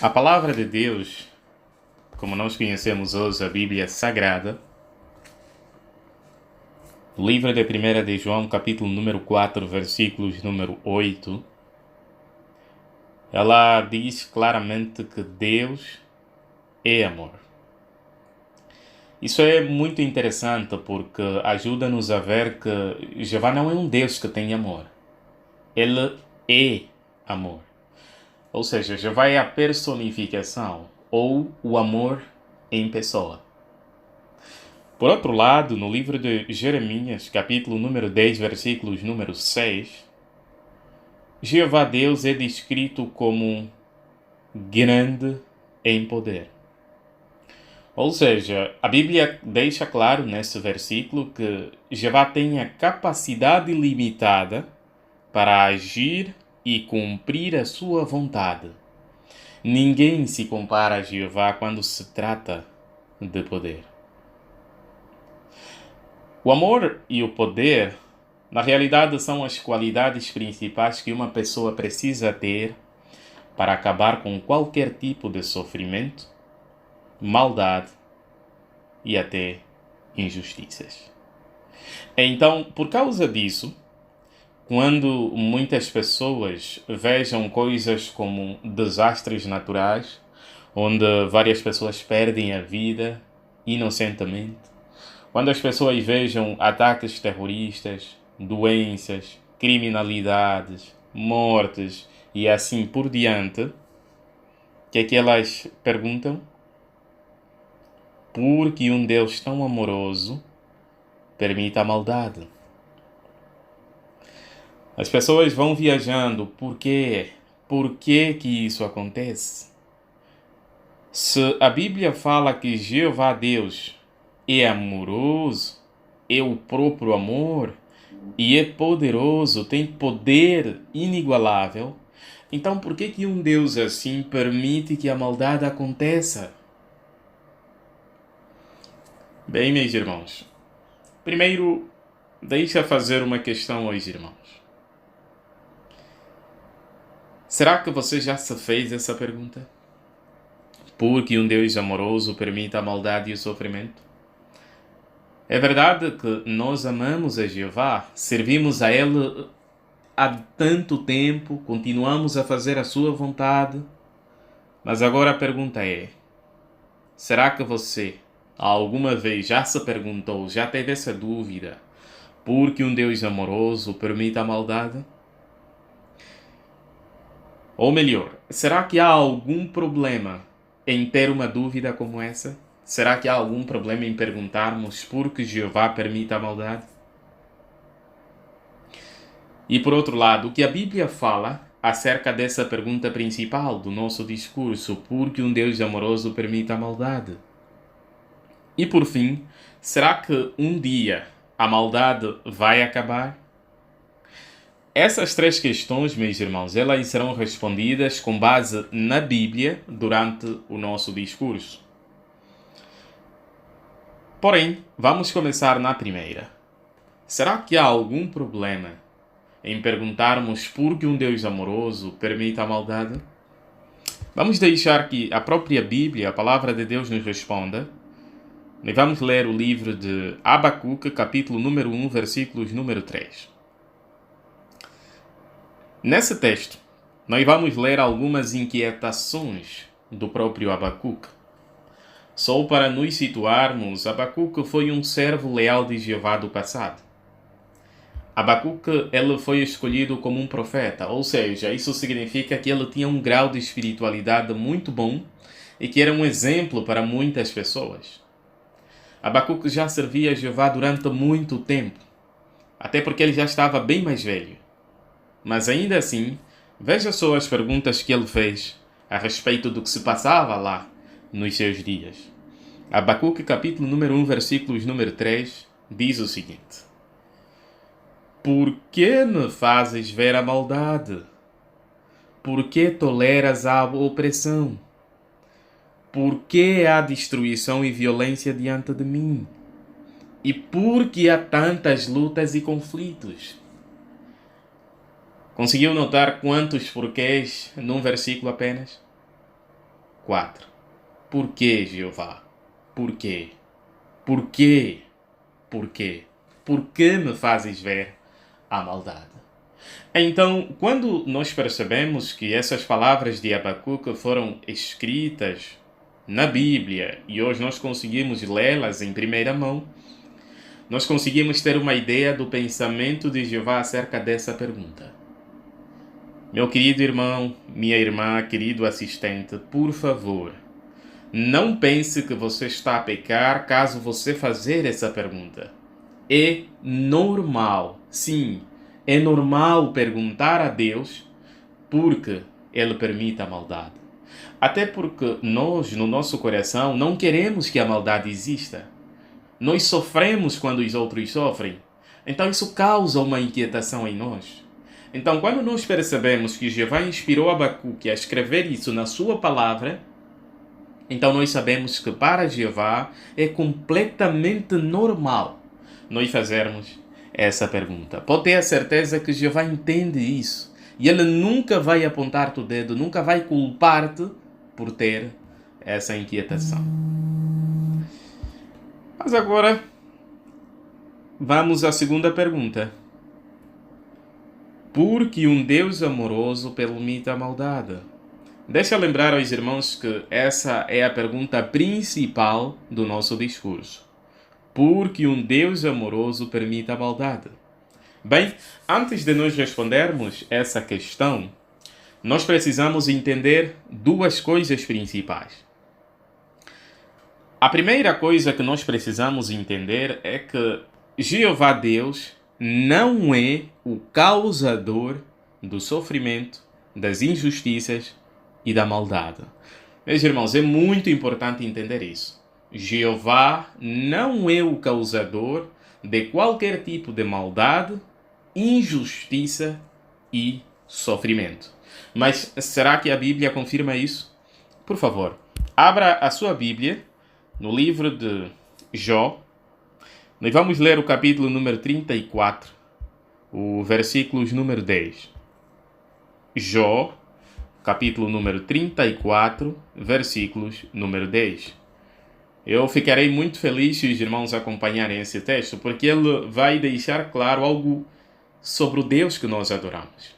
A palavra de Deus, como nós conhecemos hoje, a Bíblia Sagrada, o livro de 1 de João, capítulo número 4, versículos número 8, ela diz claramente que Deus é amor. Isso é muito interessante porque ajuda-nos a ver que Jeová não é um Deus que tem amor. Ele é amor. Ou seja, Jeová é a personificação ou o amor em pessoa. Por outro lado, no livro de Jeremias, capítulo número 10, versículos número 6, Jeová Deus é descrito como grande em poder. Ou seja, a Bíblia deixa claro nesse versículo que Jeová tem a capacidade limitada para agir e cumprir a sua vontade. Ninguém se compara a Jeová quando se trata de poder. O amor e o poder, na realidade, são as qualidades principais que uma pessoa precisa ter para acabar com qualquer tipo de sofrimento, maldade e até injustiças. Então, por causa disso, quando muitas pessoas vejam coisas como desastres naturais, onde várias pessoas perdem a vida inocentemente, quando as pessoas vejam ataques terroristas, doenças, criminalidades, mortes e assim por diante, o que é que elas perguntam? Por que um Deus tão amoroso permite a maldade? As pessoas vão viajando. Por quê? Por que que isso acontece? Se a Bíblia fala que Jeová Deus é amoroso, é o próprio amor e é poderoso, tem poder inigualável, então por que que um Deus assim permite que a maldade aconteça? Bem, meus irmãos, primeiro, deixa fazer uma questão aos irmãos. Será que você já se fez essa pergunta? Por que um Deus amoroso permite a maldade e o sofrimento? É verdade que nós amamos a Jeová, servimos a Ele há tanto tempo, continuamos a fazer a sua vontade, mas agora a pergunta é: será que você alguma vez já se perguntou, já teve essa dúvida, por que um Deus amoroso permite a maldade? Ou melhor, será que há algum problema em ter uma dúvida como essa? Será que há algum problema em perguntarmos por que Jeová permite a maldade? E por outro lado, o que a Bíblia fala acerca dessa pergunta principal do nosso discurso, por que um Deus amoroso permite a maldade? E por fim, será que um dia a maldade vai acabar? Essas três questões, meus irmãos, elas serão respondidas com base na Bíblia durante o nosso discurso. Porém, vamos começar na primeira. Será que há algum problema em perguntarmos por que um Deus amoroso permite a maldade? Vamos deixar que a própria Bíblia, a palavra de Deus, nos responda. E vamos ler o livro de Abacuque, capítulo número 1, versículos número 3. Nesse texto, nós vamos ler algumas inquietações do próprio Abacuque. Só para nos situarmos, Abacuque foi um servo leal de Jeová do passado. Abacuque ele foi escolhido como um profeta, ou seja, isso significa que ele tinha um grau de espiritualidade muito bom e que era um exemplo para muitas pessoas. Abacuque já servia a Jeová durante muito tempo, até porque ele já estava bem mais velho. Mas ainda assim, veja só as perguntas que ele fez a respeito do que se passava lá nos seus dias. Abacuque, capítulo número 1, versículos número 3, diz o seguinte: Por que me fazes ver a maldade? Por que toleras a opressão? Por que há destruição e violência diante de mim? E por que há tantas lutas e conflitos? Conseguiu notar quantos porquês num versículo apenas? 4. Por que, Jeová? Por quê? Por quê? Por quê? Por que me fazes ver a maldade? Então, quando nós percebemos que essas palavras de Abacuque foram escritas na Bíblia e hoje nós conseguimos lê-las em primeira mão, nós conseguimos ter uma ideia do pensamento de Jeová acerca dessa pergunta. Meu querido irmão, minha irmã, querido assistente, por favor, não pense que você está a pecar caso você fazer essa pergunta. É normal, sim, é normal perguntar a Deus por que Ele permite a maldade. Até porque nós, no nosso coração, não queremos que a maldade exista. Nós sofremos quando os outros sofrem. Então isso causa uma inquietação em nós. Então, quando nós percebemos que Jeová inspirou Abacuque a escrever isso na sua palavra, então nós sabemos que para Jeová é completamente normal nós fazermos essa pergunta. Pode ter a certeza que Jeová entende isso. E Ele nunca vai apontar-te o dedo, nunca vai culpar-te por ter essa inquietação. Mas agora, vamos à segunda pergunta. Por que um Deus amoroso permite a maldade? Deixa eu lembrar aos irmãos que essa é a pergunta principal do nosso discurso. Por que um Deus amoroso permite a maldade? Bem, antes de nós respondermos essa questão, nós precisamos entender duas coisas principais. A primeira coisa que nós precisamos entender é que Jeová Deus não é o causador do sofrimento, das injustiças e da maldade. Meus irmãos, é muito importante entender isso. Jeová não é o causador de qualquer tipo de maldade, injustiça e sofrimento. Mas será que a Bíblia confirma isso? Por favor, abra a sua Bíblia no livro de Jó. Nós vamos ler o capítulo número 34, o versículos número 10. Jó, capítulo número 34, versículos número 10. Eu ficarei muito feliz se os irmãos acompanharem esse texto, porque ele vai deixar claro algo sobre o Deus que nós adoramos.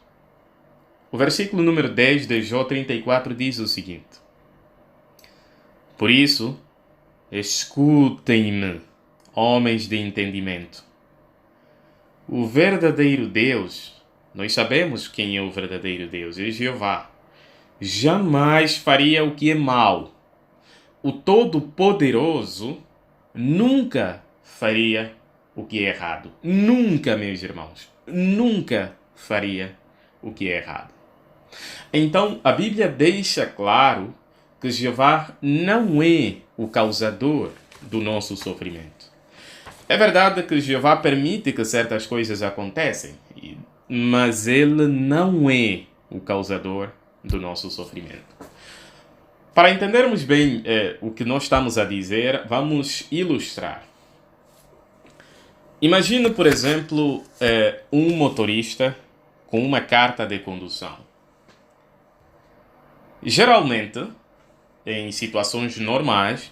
O versículo número 10 de Jó 34 diz o seguinte: Por isso, escutem-me, homens de entendimento. O verdadeiro Deus, nós sabemos quem é o verdadeiro Deus, é Jeová. Jamais faria o que é mal. O Todo-Poderoso nunca faria o que é errado. Nunca, meus irmãos, nunca faria o que é errado. Então, a Bíblia deixa claro que Jeová não é o causador do nosso sofrimento. É verdade que Jeová permite que certas coisas aconteçam, mas Ele não é o causador do nosso sofrimento. Para entendermos bem o que nós estamos a dizer, vamos ilustrar. Imagine, por exemplo, um motorista com uma carta de condução. Geralmente, em situações normais,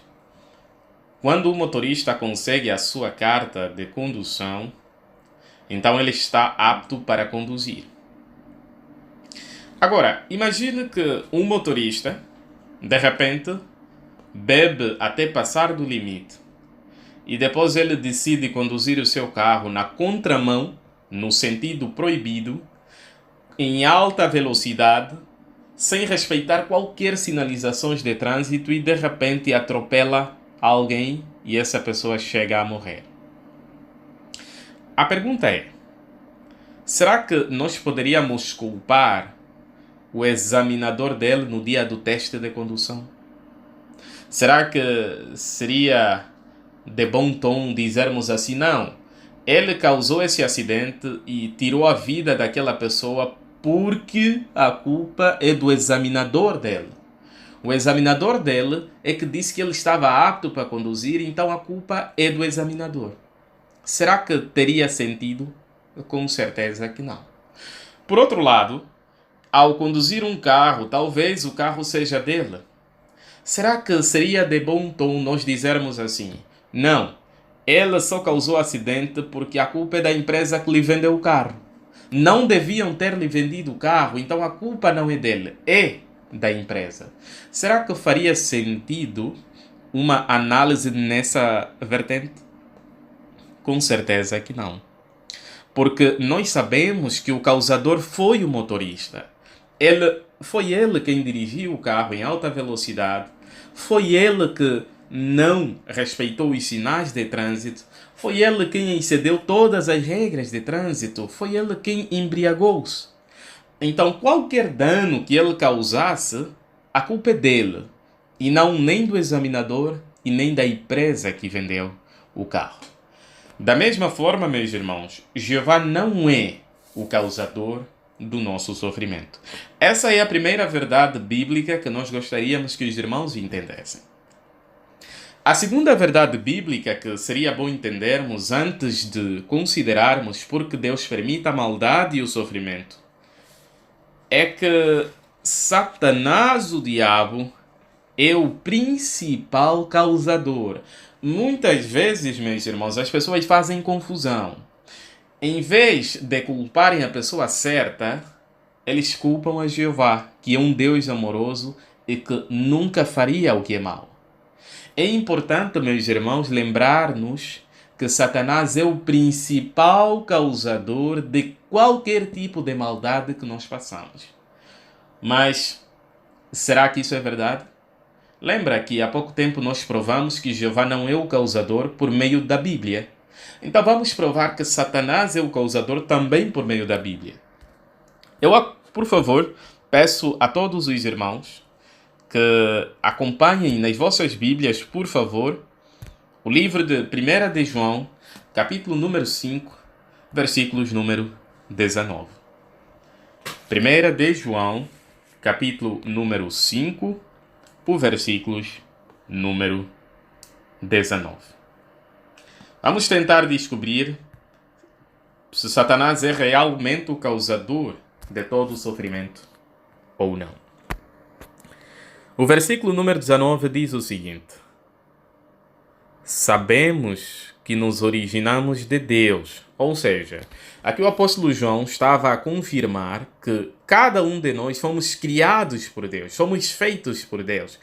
quando o motorista consegue a sua carta de condução, então ele está apto para conduzir. Agora, imagine que um motorista, de repente, bebe até passar do limite e depois ele decide conduzir o seu carro na contramão, no sentido proibido, em alta velocidade, sem respeitar qualquer sinalizações de trânsito e de repente atropela alguém e essa pessoa chega a morrer. A pergunta é: será que nós poderíamos culpar o examinador dele no dia do teste de condução? Será que seria de bom tom dizermos assim: não, ele causou esse acidente e tirou a vida daquela pessoa porque a culpa é do examinador dele? O examinador dele é que disse que ele estava apto para conduzir, então a culpa é do examinador. Será que teria sentido? Com certeza que não. Por outro lado, ao conduzir um carro, talvez o carro seja dele. Será que seria de bom tom nós dizermos assim? Não, ele só causou acidente porque a culpa é da empresa que lhe vendeu o carro. Não deviam ter lhe vendido o carro, então a culpa não é dele, é da empresa. Será que faria sentido uma análise nessa vertente? Com certeza que não. Porque nós sabemos que o causador foi o motorista. Foi ele quem dirigiu o carro em alta velocidade, foi ele que não respeitou os sinais de trânsito, foi ele quem excedeu todas as regras de trânsito, foi ele quem embriagou-se. Então, qualquer dano que ele causasse, a culpa é dele, e não nem do examinador e nem da empresa que vendeu o carro. Da mesma forma, meus irmãos, Jeová não é o causador do nosso sofrimento. Essa é a primeira verdade bíblica que nós gostaríamos que os irmãos entendessem. A segunda verdade bíblica que seria bom entendermos antes de considerarmos por que Deus permite a maldade e o sofrimento é que Satanás, o diabo, é o principal causador. Muitas vezes, meus irmãos, as pessoas fazem confusão. Em vez de culparem a pessoa certa, eles culpam a Jeová, que é um Deus amoroso e que nunca faria o que é mal. É importante, meus irmãos, lembrar-nos que Satanás é o principal causador de qualquer tipo de maldade que nós passamos. Mas será que isso é verdade? Lembra que há pouco tempo nós provamos que Jeová não é o causador por meio da Bíblia. Então vamos provar que Satanás é o causador também por meio da Bíblia. Eu, por favor, peço a todos os irmãos que acompanhem nas vossas Bíblias, por favor, o livro de 1 de João, capítulo número 5, versículos número 19. 1 de João, capítulo número 5, por versículos número 19. Vamos tentar descobrir se Satanás é realmente o causador de todo o sofrimento ou não. O versículo número 19 diz o seguinte: sabemos que nos originamos de Deus. Ou seja, aqui o apóstolo João estava a confirmar que cada um de nós fomos criados por Deus, somos feitos por Deus.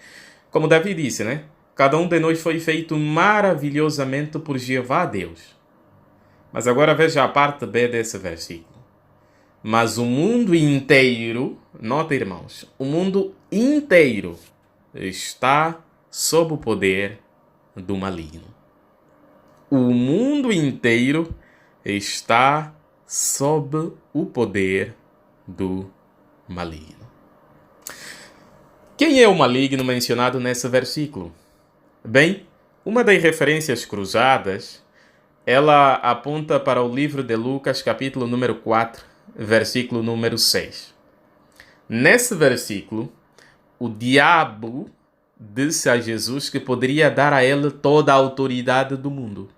Como Davi disse, né? Cada um de nós foi feito maravilhosamente por Jeová Deus. Mas agora veja a parte B desse versículo. Mas o mundo inteiro, nota irmãos, o mundo inteiro está sob o poder do maligno. O mundo inteiro está sob o poder do maligno. Quem é o maligno mencionado nesse versículo? Bem, uma das referências cruzadas, ela aponta para o livro de Lucas, capítulo número 4, versículo número 6. Nesse versículo, o diabo disse a Jesus que poderia dar a ele toda a autoridade do mundo.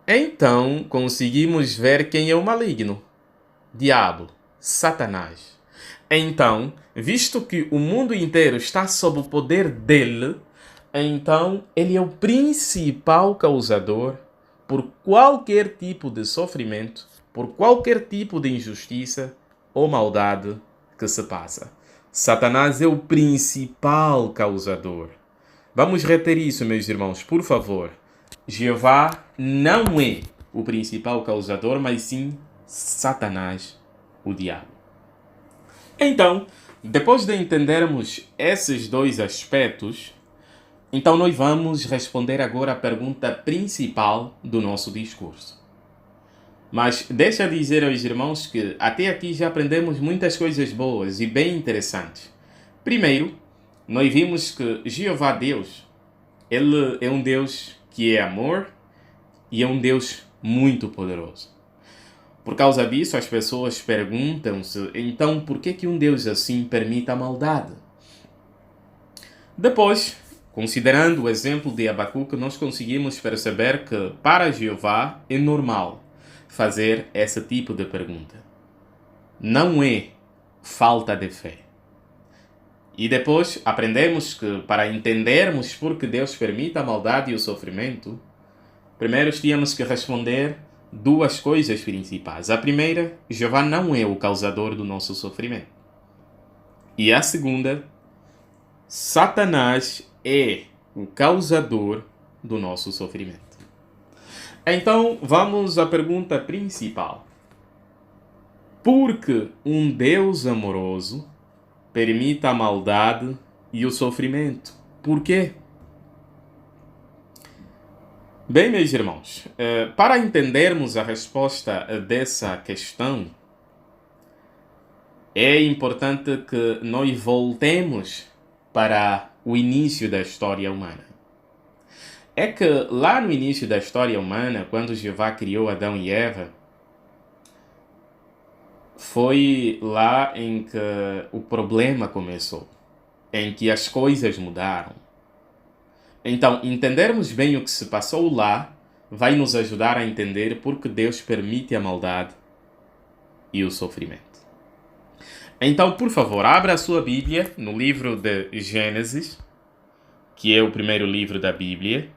Então, conseguimos ver quem é o maligno. Diabo, Satanás. Então, visto que o mundo inteiro está sob o poder dele, então ele é o principal causador por qualquer tipo de sofrimento, por qualquer tipo de injustiça ou maldade que se passa. Satanás é o principal causador. Vamos reter isso, meus irmãos, por favor. Jeová não é o principal causador, mas sim Satanás, o diabo. Então, depois de entendermos esses dois aspectos, então nós vamos responder agora a pergunta principal do nosso discurso. Mas deixa eu dizer aos irmãos que até aqui já aprendemos muitas coisas boas e bem interessantes. Primeiro, nós vimos que Jeová Deus, ele é um Deus que é amor e é um Deus muito poderoso. Por causa disso, as pessoas perguntam-se, então, por que um Deus assim permite a maldade? Depois, considerando o exemplo de Abacuque, nós conseguimos perceber que, para Jeová, é normal fazer esse tipo de pergunta. Não é falta de fé. E depois aprendemos que para entendermos por que Deus permite a maldade e o sofrimento, primeiro tínhamos que responder duas coisas principais. A primeira, Jeová não é o causador do nosso sofrimento. E a segunda, Satanás é o causador do nosso sofrimento. Então, vamos à pergunta principal. Por que um Deus amoroso permite a maldade e o sofrimento? Por quê? Bem, meus irmãos, para entendermos a resposta dessa questão, é importante que nós voltemos para o início da história humana. É que lá no início da história humana, quando Jeová criou Adão e Eva, foi lá em que o problema começou, em que as coisas mudaram. Então, entendermos bem o que se passou lá vai nos ajudar a entender por que Deus permite a maldade e o sofrimento. Então, por favor, abra a sua Bíblia no livro de Gênesis, que é o primeiro livro da Bíblia.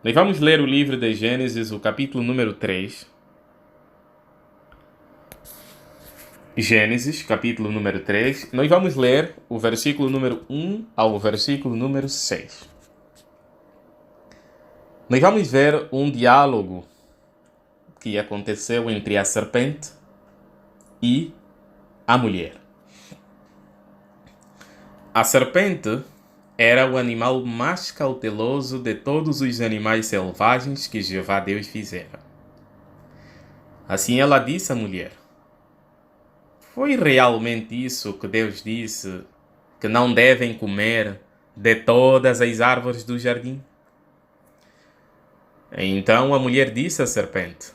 Nós vamos ler o livro de Gênesis, o capítulo número 3. Gênesis, capítulo número 3. Nós vamos ler o versículo número 1 ao versículo número 6. Nós vamos ver um diálogo que aconteceu entre a serpente e a mulher. A serpente era o animal mais cauteloso de todos os animais selvagens que Jeová Deus fizera. Assim ela disse à mulher: foi realmente isso que Deus disse, que não devem comer de todas as árvores do jardim? Então a mulher disse à serpente: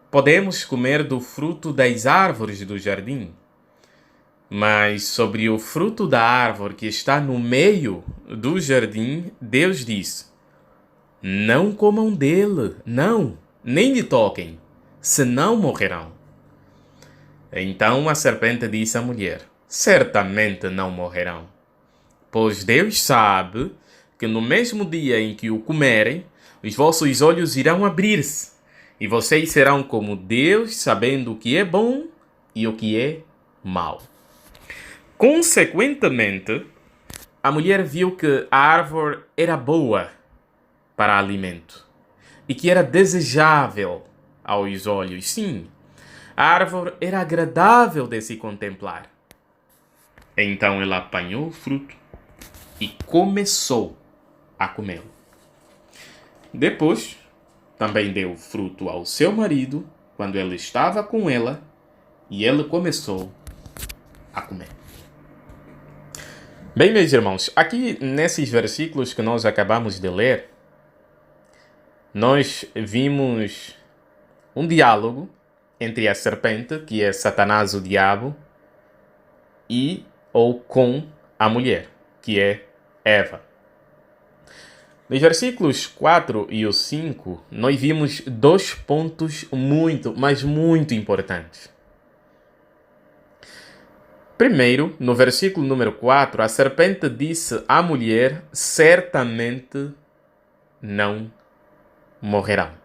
podemos comer do fruto das árvores do jardim, mas sobre o fruto da árvore que está no meio do jardim, Deus disse: não comam dele, não, nem lhe toquem, senão morrerão. Então a serpente disse à mulher: certamente não morrerão, pois Deus sabe que no mesmo dia em que o comerem, os vossos olhos irão abrir-se, e vocês serão como Deus, sabendo o que é bom e o que é mau. Consequentemente, a mulher viu que a árvore era boa para alimento e que era desejável aos olhos. Sim, a árvore era agradável de se contemplar. Então ela apanhou o fruto e começou a comê-lo. Depois, também deu fruto ao seu marido quando ele estava com ela, e ele começou a comer. Bem, meus irmãos, aqui nesses versículos que nós acabamos de ler, nós vimos um diálogo entre a serpente, que é Satanás, o diabo, ou com a mulher, que é Eva. Nos versículos 4 e o 5, nós vimos dois pontos muito, mas muito importantes. Primeiro, no versículo número 4, a serpente disse à mulher: certamente não morrerão.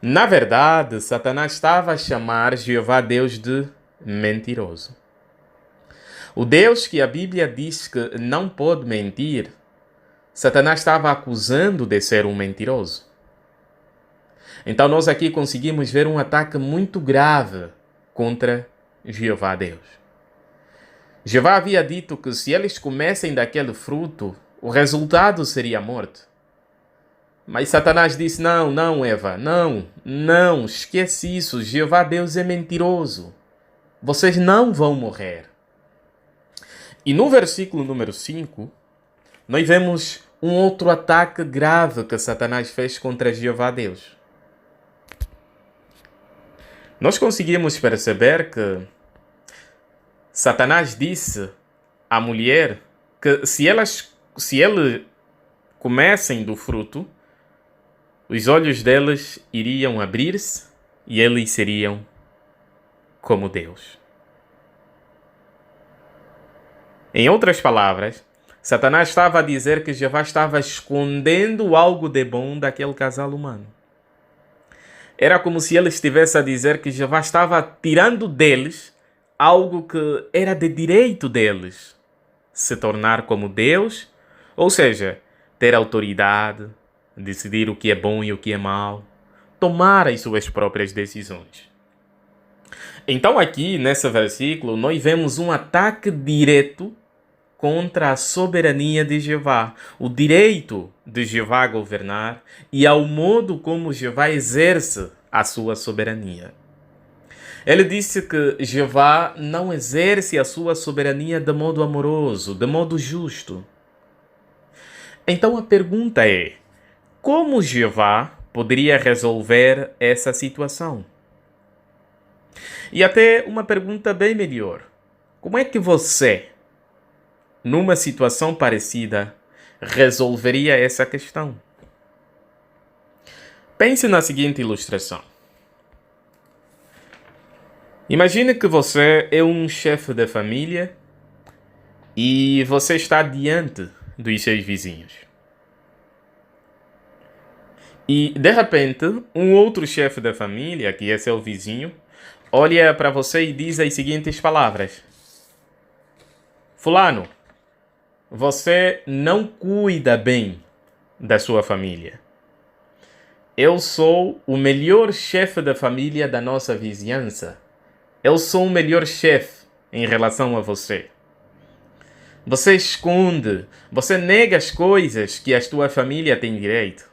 Na verdade, Satanás estava a chamar Jeová Deus de mentiroso. O Deus que a Bíblia diz que não pode mentir, Satanás estava acusando de ser um mentiroso. Então nós aqui conseguimos ver um ataque muito grave contra Jeová Deus. Jeová havia dito que se eles comessem daquele fruto, o resultado seria a morte. Mas Satanás disse: não, Eva, não, esquece isso, Jeová Deus é mentiroso. Vocês não vão morrer. E no versículo número 5, nós vemos um outro ataque grave que Satanás fez contra Jeová Deus. Nós conseguimos perceber que Satanás disse à mulher que se eles comessem do fruto, os olhos deles iriam abrir-se e eles seriam como Deus. Em outras palavras, Satanás estava a dizer que Jeová estava escondendo algo de bom daquele casal humano. Era como se ele estivesse a dizer que Jeová estava tirando deles algo que era de direito deles. Se tornar como Deus, ou seja, ter autoridade, decidir o que é bom e o que é mau, tomar as suas próprias decisões. Então aqui, nesse versículo, nós vemos um ataque direto contra a soberania de Jeová, o direito de Jeová a governar e ao modo como Jeová exerce a sua soberania. Ele disse que Jeová não exerce a sua soberania de modo amoroso, de modo justo. Então a pergunta é: como Jeová poderia resolver essa situação? E até uma pergunta bem melhor: como é que você, numa situação parecida, resolveria essa questão? Pense na seguinte ilustração. Imagine que você é um chefe de família e você está diante dos seus vizinhos. E, de repente, um outro chefe da família, que é seu vizinho, olha para você e diz as seguintes palavras: Fulano, você não cuida bem da sua família. Eu sou o melhor chefe da família da nossa vizinhança. Eu sou o melhor chefe em relação a você. Você esconde, você nega as coisas que a tua família tem direito.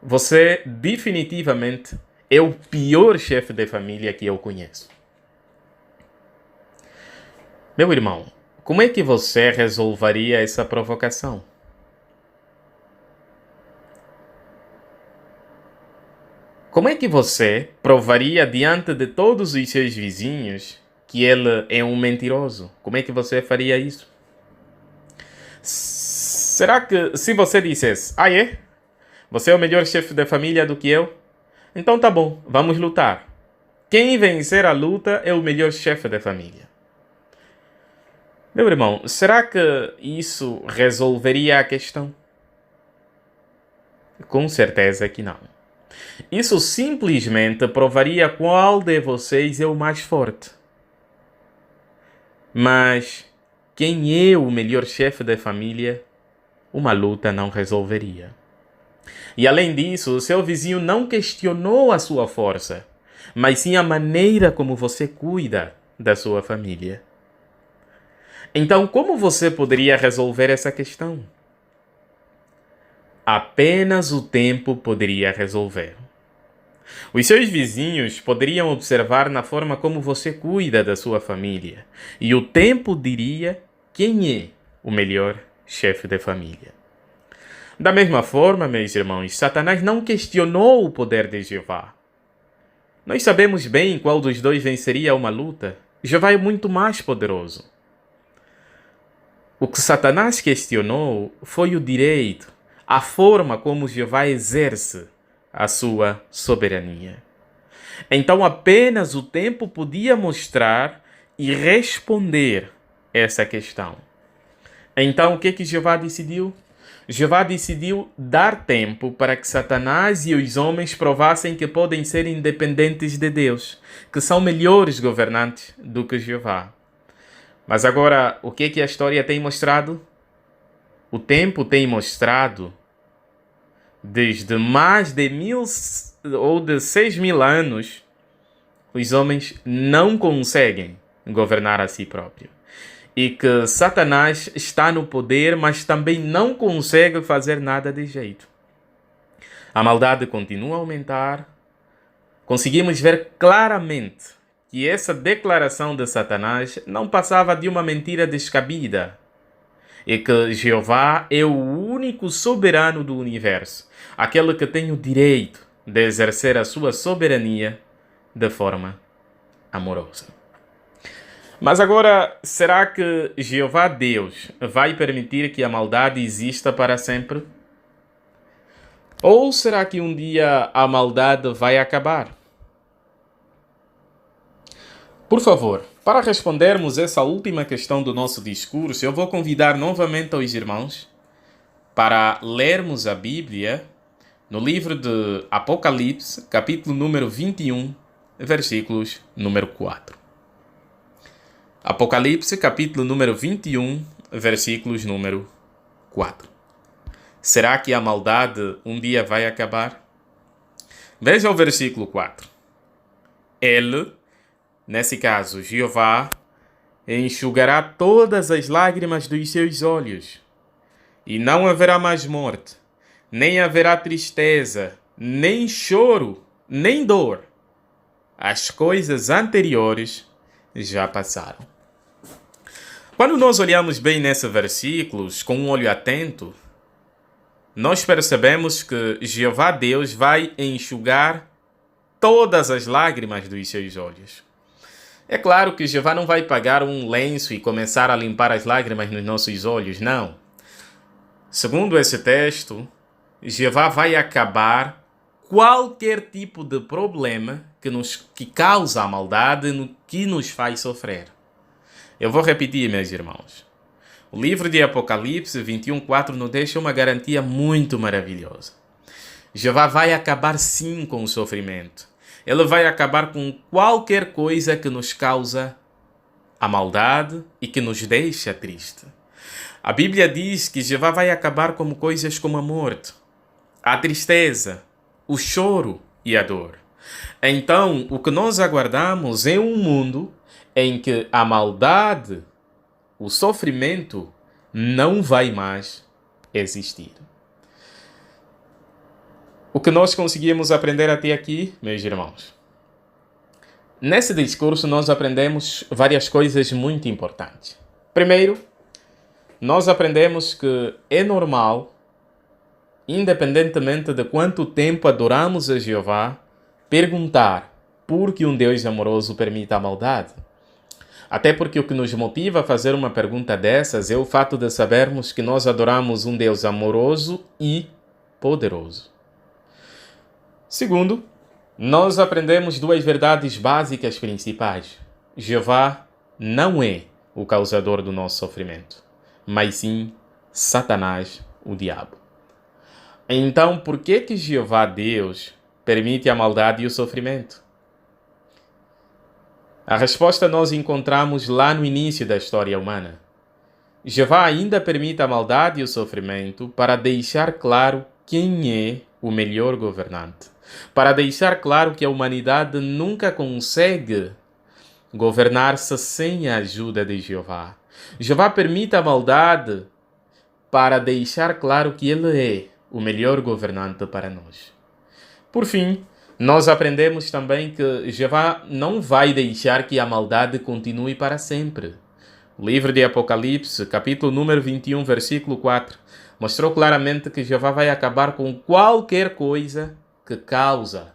Você definitivamente é o pior chefe de família que eu conheço. Meu irmão, como é que você resolveria essa provocação? Como é que você provaria diante de todos os seus vizinhos que ele é um mentiroso? Como é que você faria isso? Será que se você dissesse: ah, é? Você é o melhor chefe da família do que eu? Então tá bom, vamos lutar. Quem vencer a luta é o melhor chefe da família. Meu irmão, será que isso resolveria a questão? Com certeza que não. Isso simplesmente provaria qual de vocês é o mais forte. Mas quem é o melhor chefe da família, uma luta não resolveria. E além disso, o seu vizinho não questionou a sua força, mas sim a maneira como você cuida da sua família. Então, como você poderia resolver essa questão? Apenas o tempo poderia resolver. Os seus vizinhos poderiam observar na forma como você cuida da sua família, e o tempo diria quem é o melhor chefe de família. Da mesma forma, meus irmãos, Satanás não questionou o poder de Jeová. Nós sabemos bem qual dos dois venceria uma luta. Jeová é muito mais poderoso. O que Satanás questionou foi o direito, a forma como Jeová exerce a sua soberania. Então apenas o tempo podia mostrar e responder essa questão. Então o que Jeová decidiu? Jeová decidiu dar tempo para que Satanás e os homens provassem que podem ser independentes de Deus, que são melhores governantes do que Jeová. Mas agora, o que a história tem mostrado? O tempo tem mostrado, desde mais de 1.000 ou de 6.000 anos, os homens não conseguem governar a si próprios. E que Satanás está no poder, mas também não consegue fazer nada de jeito. A maldade continua a aumentar. Conseguimos ver claramente que essa declaração de Satanás não passava de uma mentira descabida. E que Jeová é o único soberano do universo, aquele que tem o direito de exercer a sua soberania de forma amorosa. Mas agora, será que Jeová Deus vai permitir que a maldade exista para sempre? Ou será que um dia a maldade vai acabar? Por favor, Para respondermos essa última questão do nosso discurso, eu vou convidar novamente os irmãos para lermos a Bíblia no livro de Apocalipse, capítulo número 21, versículos número 4. Apocalipse, capítulo número 21, versículos número 4. Será que a maldade um dia vai acabar? Veja o versículo 4. Ele, nesse caso, Jeová, enxugará todas as lágrimas dos seus olhos, e não haverá mais morte, nem haverá tristeza, nem choro, nem dor. As coisas anteriores já passaram. Quando nós olhamos bem nesses versículos, com um olho atento, nós percebemos que Jeová Deus vai enxugar todas as lágrimas dos seus olhos. É claro que Jeová não vai pegar um lenço e começar a limpar as lágrimas nos nossos olhos, não. Segundo esse texto, Jeová vai acabar qualquer tipo de problema que causa a maldade, que nos faz sofrer. Eu vou repetir, meus irmãos. O livro de Apocalipse 21:4 nos deixa uma garantia muito maravilhosa. Jeová vai acabar sim com o sofrimento. Ele vai acabar com qualquer coisa que nos causa a maldade e que nos deixa triste. A Bíblia diz que Jeová vai acabar com coisas como a morte, a tristeza, o choro e a dor. Então, o que nós aguardamos é um mundo em que a maldade, o sofrimento, não vai mais existir. O que nós conseguimos aprender até aqui, meus irmãos? Nesse discurso nós aprendemos várias coisas muito importantes. Primeiro, nós aprendemos que é normal, independentemente de quanto tempo adoramos a Jeová, perguntar por que um Deus amoroso permite a maldade. Até porque o que nos motiva a fazer uma pergunta dessas é o fato de sabermos que nós adoramos um Deus amoroso e poderoso. Segundo, nós aprendemos duas verdades básicas principais. Jeová não é o causador do nosso sofrimento, mas sim Satanás, o diabo. Então, por que Jeová Deus permite a maldade e o sofrimento? A resposta nós encontramos lá no início da história humana. Jeová ainda permite a maldade e o sofrimento para deixar claro quem é o melhor governante. Para deixar claro que a humanidade nunca consegue governar-se sem a ajuda de Jeová. Jeová permite a maldade para deixar claro que Ele é o melhor governante para nós. Por fim, nós aprendemos também que Jeová não vai deixar que a maldade continue para sempre. O livro de Apocalipse, capítulo número 21, versículo 4, mostrou claramente que Jeová vai acabar com qualquer coisa que causa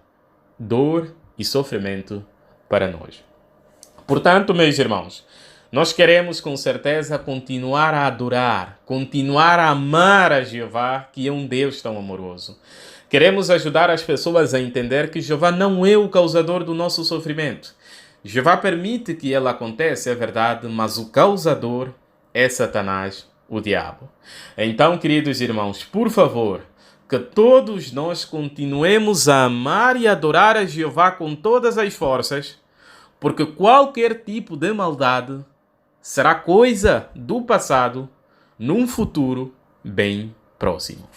dor e sofrimento para nós. Portanto, meus irmãos, nós queremos com certeza continuar a adorar, continuar a amar a Jeová, que é um Deus tão amoroso. Queremos ajudar as pessoas a entender que Jeová não é o causador do nosso sofrimento. Jeová permite que ele aconteça, é verdade, mas o causador é Satanás, o diabo. Então, queridos irmãos, por favor, que todos nós continuemos a amar e adorar a Jeová com todas as forças, porque qualquer tipo de maldade será coisa do passado num futuro bem próximo.